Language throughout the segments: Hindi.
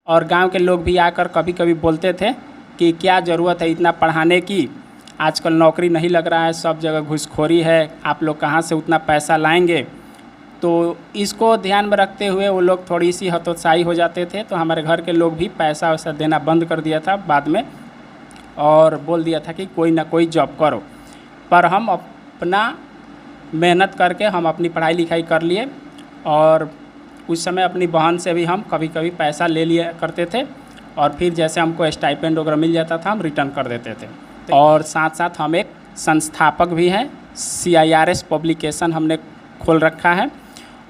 और गांव के लोग भी आकर कभी कभी बोलते थे कि क्या ज़रूरत है इतना पढ़ाने की, आजकल नौकरी नहीं लग रहा है, सब जगह घूसखोरी है, आप लोग कहाँ से उतना पैसा लाएंगे। तो इसको ध्यान में रखते हुए वो लोग थोड़ी सी हतोत्साही हो जाते थे, तो हमारे घर के लोग भी पैसा वैसा देना बंद कर दिया था बाद में, और बोल दिया था कि कोई ना कोई जॉब करो। पर हम अपना मेहनत करके हम अपनी पढ़ाई लिखाई कर लिए, और उस समय अपनी बहन से भी हम कभी कभी पैसा ले लिया करते थे, और फिर जैसे हमको स्टाइपेंड वगैरह मिल जाता था हम रिटर्न कर देते थे। और साथ साथ हम एक संस्थापक भी हैं, CIRS पब्लिकेशन हमने खोल रखा है,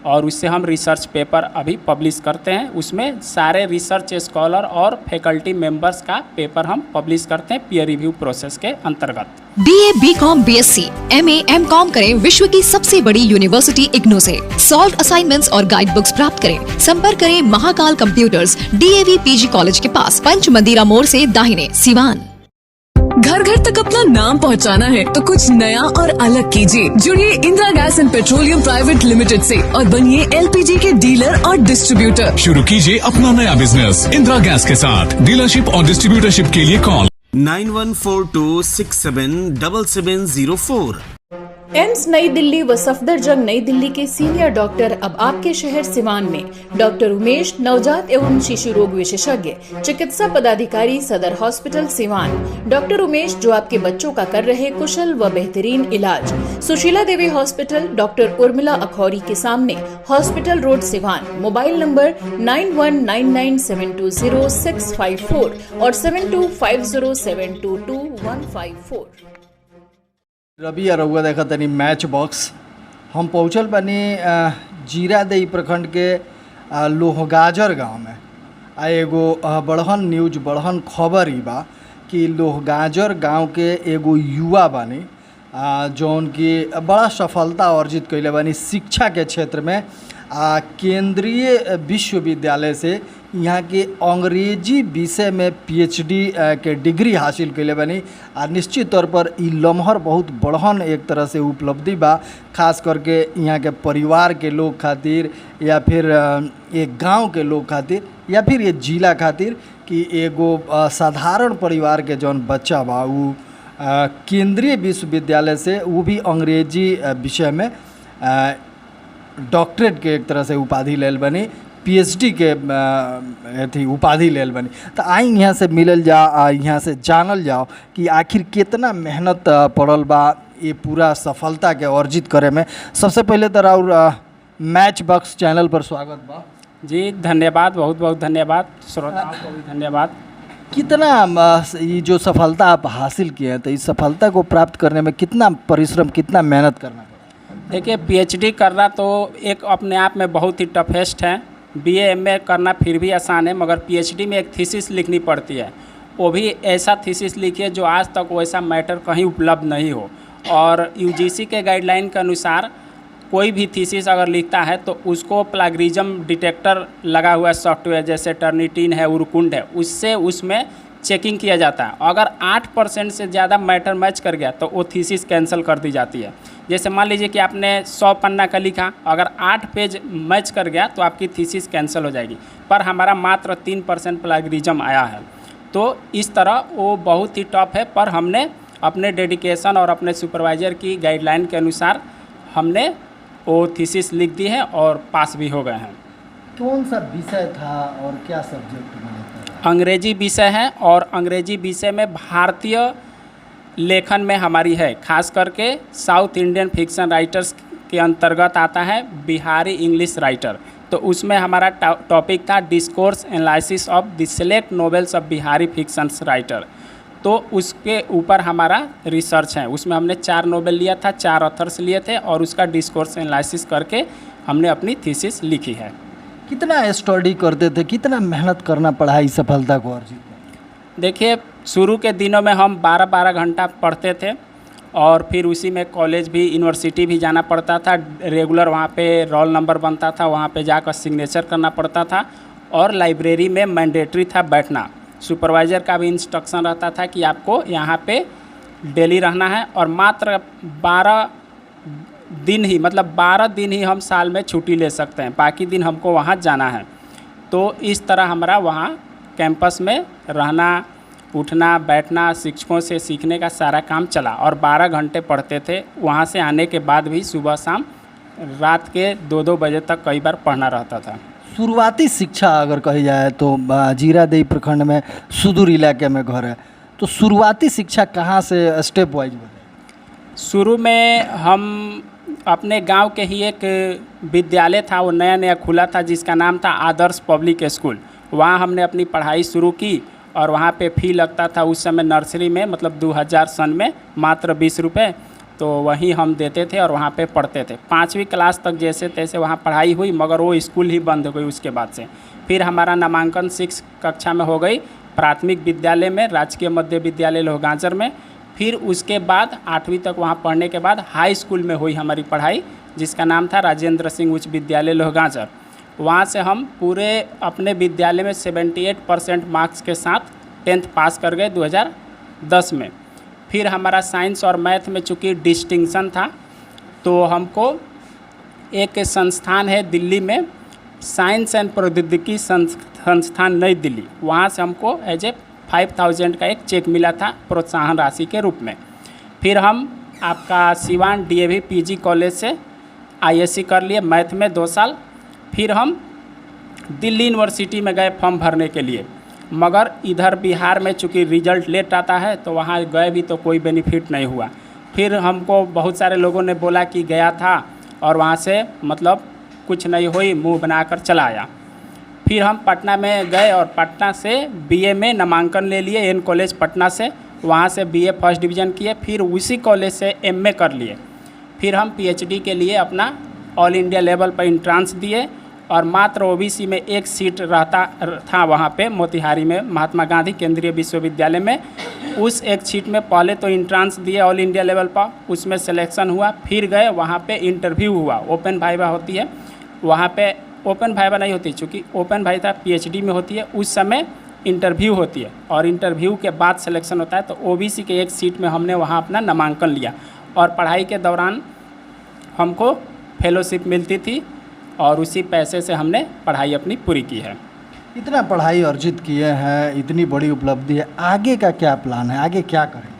और उससे हम रिसर्च पेपर अभी पब्लिश करते हैं। उसमें सारे रिसर्च स्कॉलर और फैकल्टी मेंबर्स का पेपर हम पब्लिश करते हैं पीयर रिव्यू प्रोसेस के अंतर्गत। BA, BCom, BSc, MA, MCom करें विश्व की सबसे बड़ी यूनिवर्सिटी इग्नू से। सॉल्व असाइनमेंट्स और गाइड बुक्स प्राप्त करें। संपर्क करें Mahakal computers, DAV PG college के पास, पंच मंदिरा मोड़ से दाहिने, सिवान। घर घर तक अपना नाम पहुंचाना है तो कुछ नया और अलग कीजिए। जुड़िए Indira gas and petroleum private limited से और बनिए LPG के डीलर और डिस्ट्रीब्यूटर। शुरू कीजिए अपना नया बिजनेस इंदिरा गैस के साथ। डीलरशिप और डिस्ट्रीब्यूटरशिप के लिए कॉल 9142677704। एम्स नई दिल्ली व सफदरजंग नई दिल्ली के सीनियर डॉक्टर अब आपके शहर सिवान में। डॉक्टर उमेश, नवजात एवं शिशु रोग विशेषज्ञ, चिकित्सा पदाधिकारी, सदर हॉस्पिटल सिवान। डॉक्टर उमेश जो आपके बच्चों का कर रहे कुशल व बेहतरीन इलाज। सुशीला देवी हॉस्पिटल, डॉक्टर उर्मिला अखौरी के सामने, hospital road Siwan. Mobile number 9199720654 और 7250722154। रवि अरुआ देखा तनी मैच बॉक्स। हम पहुँचल बनी जीरादेई प्रखंड के लोहगाजर गांव में। एगो बड़हन न्यूज, बड़हन खबर ही बा कि लोहगाजर गांव के एगो युवा बानी जौन की बड़ा सफलता अर्जित कैले बानी शिक्षा के क्षेत्र में। केंद्रीय विश्वविद्यालय से यहाँ के अंग्रेजी विषय में PhD के डिग्री हासिल कैले बानी। निश्चित तौर पर ई लम्हर बहुत बड़हन एक तरह से उपलब्धि बा, खास करके यहाँ के परिवार के लोग खातिर या फिर एक गांव के लोग खातिर या फिर ये जिला खातिर कि एगो साधारण परिवार के जौन बच्चा बा वो केंद्रीय विश्वविद्यालय से वो भी अंग्रेजी विषय में डॉक्टरेट के एक तरह से उपाधि लेल बनी, PhD के अथी उपाधि लेल बनी। तो आई यहाँ से मिलल जा, यहाँ से जानल जाओ कि आखिर कितना मेहनत पड़ल बा ये पूरा सफलता के अर्जित करे में। सबसे पहले तो और मैच बॉक्स चैनल पर स्वागत बा जी। धन्यवाद, बहुत बहुत धन्यवाद, श्रोताओं को भी धन्यवाद। कितना ये जो सफलता आप हासिल किए हैं तो इस सफलता को प्राप्त करने में कितना परिश्रम, कितना मेहनत करना पड़ा? देखिए, PhD करना तो एक अपने आप में बहुत ही टफेस्ट है। BA MA करना फिर भी आसान है, मगर PhD में एक थीसिस लिखनी पड़ती है। वो भी ऐसा थीसिस लिखिए जो आज तक वैसा मैटर कहीं उपलब्ध नहीं हो। और UGC के गाइडलाइन के अनुसार कोई भी थीसिस अगर लिखता है तो उसको प्लागरिज्म डिटेक्टर लगा हुआ सॉफ्टवेयर जैसे टर्निटिन है, उरकुंड है, उससे उसमें चेकिंग किया जाता है। अगर 8% से ज़्यादा मैटर मैच कर गया तो वो थीसिस कैंसिल कर दी जाती है। जैसे मान लीजिए कि आपने 100 पन्ना का लिखा, अगर 8 पेज मैच कर गया तो आपकी थीसिस कैंसिल हो जाएगी। पर हमारा मात्र 3% प्लागरिज्म आया है। तो इस तरह वो बहुत ही टफ है, पर हमने अपने डेडिकेशन और अपने सुपरवाइज़र की गाइडलाइन के अनुसार हमने वो थीसिस लिख दी है और पास भी हो गए हैं। कौन सा विषय था और क्या सब्जेक्ट में? अंग्रेजी विषय है, और अंग्रेजी विषय में भारतीय लेखन में हमारी है, खास करके साउथ इंडियन फिक्शन राइटर्स के अंतर्गत आता है बिहारी इंग्लिश राइटर। तो उसमें हमारा टॉपिक था discourse analysis of the select novels of Bihari fictions writer. तो उसके ऊपर हमारा रिसर्च है। उसमें हमने 4 नॉवेल लिया था, 4 ऑथर्स लिए थे, और उसका डिस्कोर्स एनालिसिस करके हमने अपनी थीसिस लिखी है। कितना स्टडी करते थे, कितना मेहनत करना पड़ा इस सफलता को अर्जित? देखिए, शुरू के दिनों में हम 12-12 घंटा पढ़ते थे, और फिर उसी में कॉलेज भी, यूनिवर्सिटी भी जाना पड़ता था। रेगुलर वहाँ पे रोल नंबर बनता था, वहाँ पे जाकर सिग्नेचर करना पड़ता था, और लाइब्रेरी में मैंडेटरी था बैठना। सुपरवाइज़र का भी इंस्ट्रक्शन रहता था कि आपको यहाँ पे डेली रहना है, और मात्र 12 दिन ही, मतलब 12 दिन ही हम साल में छुट्टी ले सकते हैं, बाकी दिन हमको वहाँ जाना है। तो इस तरह हमारा वहाँ कैंपस में रहना, उठना, बैठना, शिक्षकों से सीखने का सारा काम चला और 12 घंटे पढ़ते थे। वहाँ से आने के बाद भी सुबह शाम रात के 2-2 बजे तक कई बार पढ़ना रहता था। शुरुआती शिक्षा अगर कही जाए तो जीरादेई प्रखंड में सुदूर इलाके में घर है, तो शुरुआती शिक्षा कहाँ से स्टेप वाइज बताइए। शुरू में हम अपने गांव के ही एक विद्यालय था, वो नया नया खुला था, जिसका नाम था आदर्श पब्लिक स्कूल। वहाँ हमने अपनी पढ़ाई शुरू की और वहाँ पे फ़ी लगता था उस समय नर्सरी में, मतलब 2000 सन में मात्र 20 रुपये, तो वहीं हम देते थे और वहाँ पे पढ़ते थे। 5वीं क्लास तक जैसे तैसे वहाँ पढ़ाई हुई, मगर वो स्कूल ही बंद हो गई उसके बाद से। फिर हमारा नामांकन 6 कक्षा में हो गई प्राथमिक विद्यालय में, राजकीय मध्य विद्यालय लोहगांजर में। फिर उसके बाद 8वीं तक वहाँ पढ़ने के बाद हाई स्कूल में हुई हमारी पढ़ाई, जिसका नाम था राजेंद्र सिंह उच्च विद्यालय लोहगांजर। वहाँ से हम पूरे अपने विद्यालय में 78% मार्क्स के साथ 10th पास कर गए 2010 में। फिर हमारा साइंस और मैथ में चूँकि डिस्टिंक्शन था, तो हमको एक संस्थान है दिल्ली में, साइंस एंड प्रौद्योगिकी संस्थान नई दिल्ली, वहाँ से हमको एज ए 5000 का एक चेक मिला था प्रोत्साहन राशि के रूप में। फिर हम आपका सिवान DAV PG कॉलेज से ISC कर लिए मैथ में 2 साल। फिर हम दिल्ली यूनिवर्सिटी में गए फॉर्म भरने के लिए, मगर इधर बिहार में चूँकि रिजल्ट लेट आता है तो वहाँ गए भी तो कोई बेनिफिट नहीं हुआ। फिर हमको बहुत सारे लोगों ने बोला कि गया था और वहाँ से मतलब कुछ नहीं हुई, मुंह बनाकर चला आया। फिर हम पटना में गए और पटना से BA में नामांकन ले लिए एन कॉलेज पटना से, वहाँ से BA फर्स्ट डिवीज़न किए। फिर उसी कॉलेज से MA कर लिए। फिर हम PhD के लिए अपना ऑल इंडिया लेवल पर इंट्रांस दिए और मात्र OBC में एक सीट रहता था वहाँ पे मोतिहारी में महात्मा गांधी केंद्रीय विश्वविद्यालय में। उस एक सीट में पहले तो इंट्रांस दिए ऑल इंडिया लेवल पर, उसमें सिलेक्शन हुआ। फिर गए वहाँ पे इंटरव्यू हुआ, ओपन वाइवा होती है, वहाँ पे ओपन वाइवा नहीं होती, चूँकि ओपन वाइवा PhD में होती है, उस समय इंटरव्यू होती है और इंटरव्यू के बाद सिलेक्शन होता है। तो OBC के एक सीट में हमने वहाँ अपना नामांकन लिया और पढ़ाई के दौरान हमको फेलोशिप मिलती थी और उसी पैसे से हमने पढ़ाई अपनी पूरी की है। इतना पढ़ाई अर्जित किए हैं, इतनी बड़ी उपलब्धि है, आगे का क्या प्लान है, आगे क्या करेंगे?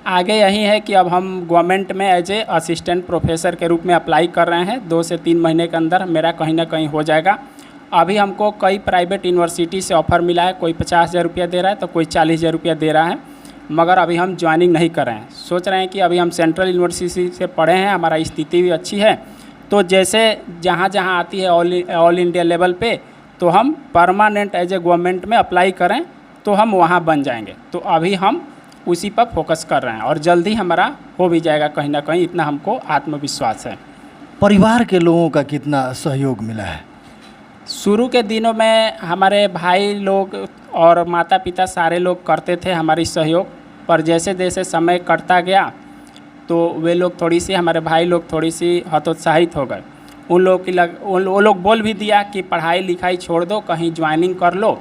आगे यही है कि अब हम गवर्नमेंट में एज ए असिस्टेंट प्रोफेसर के रूप में अप्लाई कर रहे हैं। 2 से 3 महीने के अंदर मेरा कहीं ना कहीं हो जाएगा। अभी हमको कई प्राइवेट यूनिवर्सिटी से ऑफ़र मिला है, कोई 50,000 रुपया दे रहा है तो कोई 40,000 रुपया दे रहा है, मगर अभी हम ज्वाइनिंग नहीं कर रहे हैं। सोच रहे हैं कि अभी हम सेंट्रल यूनिवर्सिटी से पढ़े हैं, हमारा स्थिति भी अच्छी है, तो जैसे जहाँ जहाँ आती है ऑल इंडिया लेवल पे, तो हम परमानेंट एज ए गवर्नमेंट में अप्लाई करें तो हम वहाँ बन जाएंगे। तो अभी हम उसी पर फोकस कर रहे हैं और जल्दी हमारा हो भी जाएगा कहीं ना कहीं, इतना हमको आत्मविश्वास है। परिवार के लोगों का कितना सहयोग मिला है? शुरू के दिनों में हमारे भाई लोग और माता पिता सारे लोग करते थे हमारी सहयोग, पर जैसे जैसे समय कटता गया तो वे लोग थोड़ी सी, हमारे भाई लोग थोड़ी सी हतोत्साहित हो गए। उन लोग बोल भी दिया कि पढ़ाई लिखाई छोड़ दो, कहीं ज्वाइनिंग कर लो।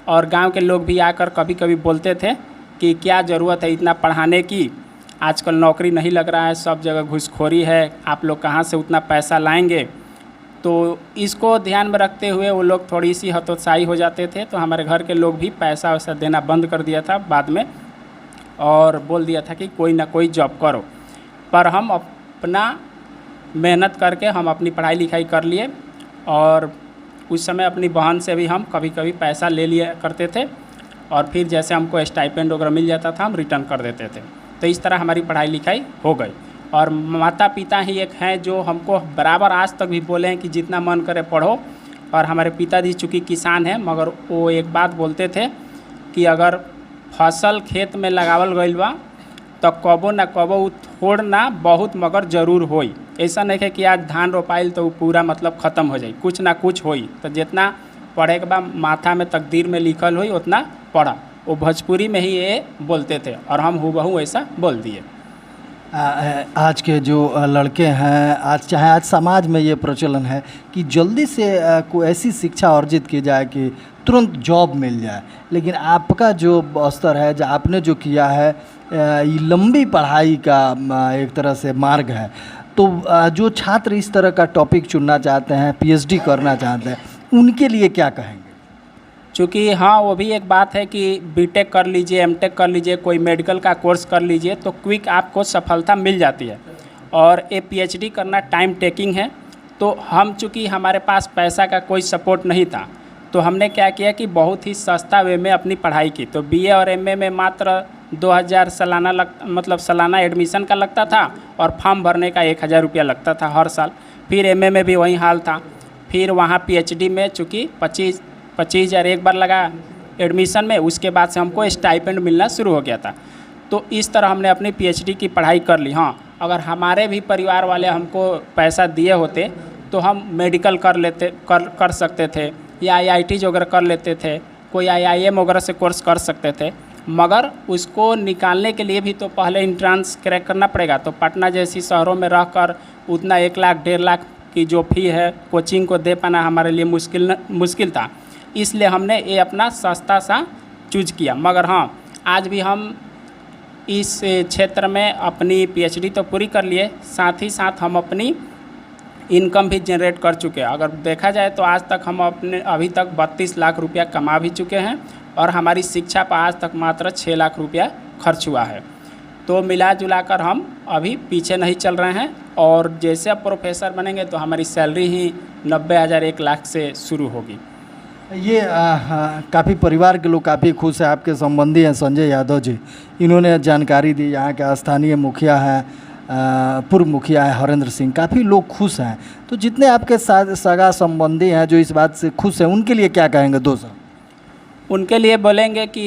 और गांव के लोग भी आकर कभी कभी बोलते थे कि क्या ज़रूरत है इतना पढ़ाने की, आजकल नौकरी नहीं लग रहा है, सब जगह घूसखोरी है, आप लोग कहाँ से उतना पैसा लाएंगे। तो इसको ध्यान में रखते हुए वो लोग थोड़ी सी हतोत्साही हो जाते थे, तो हमारे घर के लोग भी पैसा वैसा देना बंद कर दिया था बाद में और बोल दिया था कि कोई ना कोई जॉब करो। पर हम अपना मेहनत करके हम अपनी पढ़ाई लिखाई कर लिए और उस समय अपनी बहन से भी हम कभी कभी पैसा ले लिया करते थे और फिर जैसे हमको स्टाइपेंड वगैरह मिल जाता था हम रिटर्न कर देते थे। तो इस तरह हमारी पढ़ाई लिखाई हो गई। और माता पिता ही एक हैं जो हमको बराबर आज तक भी बोले हैं कि जितना मन करे पढ़ो। और हमारे पिताजी चूँकि किसान हैं, मगर वो एक बात बोलते थे कि अगर फसल खेत में लगावल गइल बा तो कबो ना कबो थोड़ ना बहुत मगर ज़रूर होई। ऐसा नहीं है कि आज धान रोपाइल तो पूरा मतलब ख़त्म हो जाए, कुछ ना कुछ होई। तो जितना पढ़े के बाद माथा में तकदीर में लिखल हुई उतना पढ़ा। वो भोजपुरी में ही ये बोलते थे और हम हूबहू ऐसा बोल दिए। आज के जो लड़के हैं, आज समाज में ये प्रचलन है कि जल्दी से कोई ऐसी शिक्षा अर्जित की जाए कि तुरंत जॉब मिल जाए, लेकिन आपका जो स्तर है, जो आपने जो किया है, ये लंबी पढ़ाई का एक तरह से मार्ग है। तो जो छात्र इस तरह का टॉपिक चुनना चाहते हैं, PhD करना चाहते हैं, उनके लिए क्या कहेंगे? चूँकि हाँ वो भी एक बात है कि बीटेक कर लीजिए, एमटेक कर लीजिए, कोई मेडिकल का कोर्स कर लीजिए तो क्विक आपको सफलता मिल जाती है। और ये पीएचडी करना टाइम टेकिंग है। तो हम चूँकि हमारे पास पैसा का कोई सपोर्ट नहीं था तो हमने क्या किया कि बहुत ही सस्ता वे में अपनी पढ़ाई की। तो बीए और एमए में मात्र 2000 सालाना सालाना एडमिशन का लगता था और फॉर्म भरने का 1000 रुपया लगता था हर साल। फिर एमए में भी वही हाल था। फिर वहाँ पीएचडी में चूँकि 25,000 एक बार लगा एडमिशन में, उसके बाद से हमको स्टाइपेंड मिलना शुरू हो गया था। तो इस तरह हमने अपनी पीएचडी की पढ़ाई कर ली। हाँ, अगर हमारे भी परिवार वाले हमको पैसा दिए होते तो हम मेडिकल कर सकते थे या आईआईटी वगैरह कर लेते थे, कोई आईआईएम वगैरह से कोर्स कर सकते थे। मगर उसको निकालने के लिए भी तो पहले एंट्रेंस क्रैक करना पड़ेगा। तो पटना जैसी शहरों में रहकर उतना 1 लाख 1.5 लाख की जो फ़ी है कोचिंग को दे पाना हमारे लिए मुश्किल था। इसलिए हमने ये अपना सस्ता सा चूज किया। मगर हाँ, आज भी हम इस क्षेत्र में अपनी पीएचडी तो पूरी कर लिए, साथ ही साथ हम अपनी इनकम भी जनरेट कर चुके हैं। अगर देखा जाए तो आज तक हम अभी तक 32 लाख रुपया कमा भी चुके हैं और हमारी शिक्षा पर आज तक मात्र 6 लाख रुपया खर्च हुआ है। तो मिला जुला कर हम अभी पीछे नहीं चल रहे हैं और जैसे अब प्रोफेसर बनेंगे तो हमारी सैलरी ही 90,000 1 लाख से शुरू होगी। ये काफ़ी परिवार के लोग काफ़ी खुश हैं। आपके संबंधी हैं संजय यादव जी, इन्होंने जानकारी दी। यहाँ के स्थानीय मुखिया हैं, पूर्व मुखिया है हरेंद्र सिंह, काफ़ी लोग खुश हैं। तो जितने आपके सगा संबंधी हैं जो इस बात से खुश हैं, उनके लिए क्या कहेंगे दोस्तों? उनके लिए बोलेंगे कि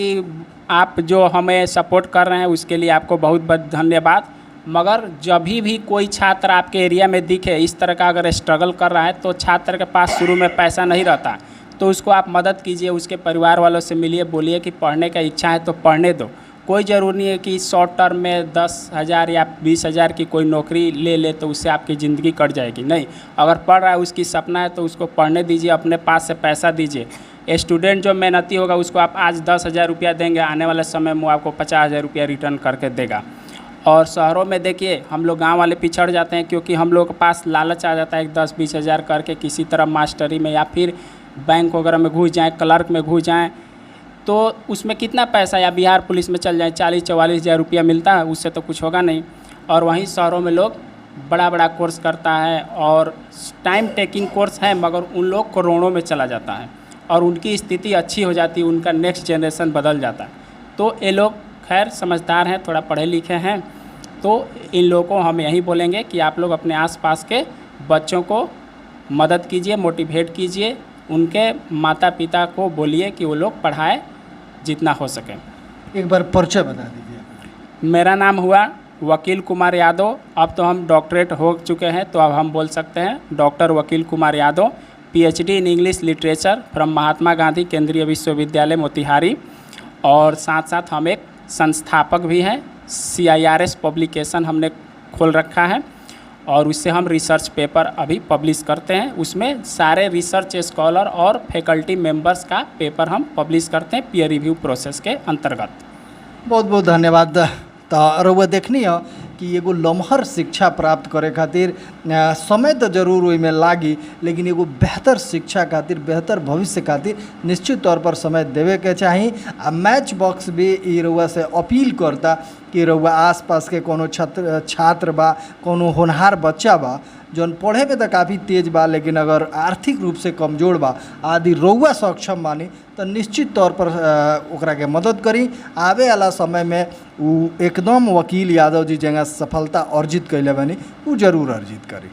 आप जो हमें सपोर्ट कर रहे हैं उसके लिए आपको बहुत बहुत धन्यवाद। मगर जब भी कोई छात्र आपके एरिया में दिखे इस तरह का अगर स्ट्रगल कर रहा है तो छात्र के पास शुरू में पैसा नहीं रहता, तो उसको आप मदद कीजिए, उसके परिवार वालों से मिलिए, बोलिए कि पढ़ने का इच्छा है तो पढ़ने दो। कोई ज़रूरी नहीं है कि शॉर्ट टर्म में 10,000 या 20,000 की कोई नौकरी ले तो उससे आपकी ज़िंदगी कट जाएगी। नहीं, अगर पढ़ रहा है, उसकी सपना है तो उसको पढ़ने दीजिए, अपने पास से पैसा दीजिए। स्टूडेंट जो मेहनती होगा उसको आप आज 10,000 रुपया देंगे, आने वाले समय में वो आपको 50,000 रुपया रिटर्न करके देगा। और शहरों में देखिए हम लोग गांव वाले पिछड़ जाते हैं क्योंकि हम लोग के पास लालच आ जाता है 10-20 हज़ार करके किसी तरह मास्टरी में या फिर बैंक वगैरह में घुस जाएँ, क्लर्क में घुस जाएँ, तो उसमें कितना पैसा, या बिहार पुलिस में चल जाए 40-44 हज़ार रुपया मिलता है, उससे तो कुछ होगा नहीं। और वहीं शहरों में लोग बड़ा कोर्स करता है और टाइम टेकिंग कोर्स है मगर उन लोग करोड़ों में चला जाता है और उनकी स्थिति अच्छी हो जाती है, उनका नेक्स्ट जनरेशन बदल जाता है। तो ये लोग खैर समझदार हैं, थोड़ा पढ़े लिखे हैं, तो इन लोगों को हम यही बोलेंगे कि आप लोग अपने आसपास के बच्चों को मदद कीजिए, मोटिवेट कीजिए, उनके माता पिता को बोलिए कि वो लोग पढ़ाए जितना हो सके। एक बार परिचय बता दीजिए। मेरा नाम हुआ वकील कुमार यादव। अब तो हम डॉक्टरेट हो चुके हैं तो अब हम बोल सकते हैं doctor Vakil Kumar Yadav, PhD in English literature from Mahatma Gandhi Kendriya Vishwavidyalaya Motihari. और साथ साथ हम एक संस्थापक भी हैं। CIRS पब्लिकेशन हमने खोल रखा है और उससे हम रिसर्च पेपर अभी पब्लिश करते हैं। उसमें सारे रिसर्च स्कॉलर और फैकल्टी मेंबर्स का पेपर हम पब्लिश करते हैं पीयर रिव्यू प्रोसेस के अंतर्गत। बहुत बहुत धन्यवाद। तो रउआ देखनी है कि एगो लम्हर शिक्षा प्राप्त करे खातिर समय तो जरूर ओहिमे लागी, लेकिन एगो बेहतर शिक्षा खातिर, बेहतर भविष्य खातिर निश्चित तौर पर समय देवे के चाही। आ मैच बॉक्स भी ई रउआ से अपील करता कि रउआ आसपास के कोनो छात्र बा, कोनो होनहार बच्चा बा जौन पढ़े में तो काफ़ी तेज बा लेकिन अगर आर्थिक रूप से कमज़ोर बा, आदि रउआ सक्षम बानी तो निश्चित तौर पर ओकरा के मदद करी। आवे वाला समय में वो एकदम वकील यादव जी जगह सफलता अर्जित कैले बानी, वो जरूर अर्जित करी।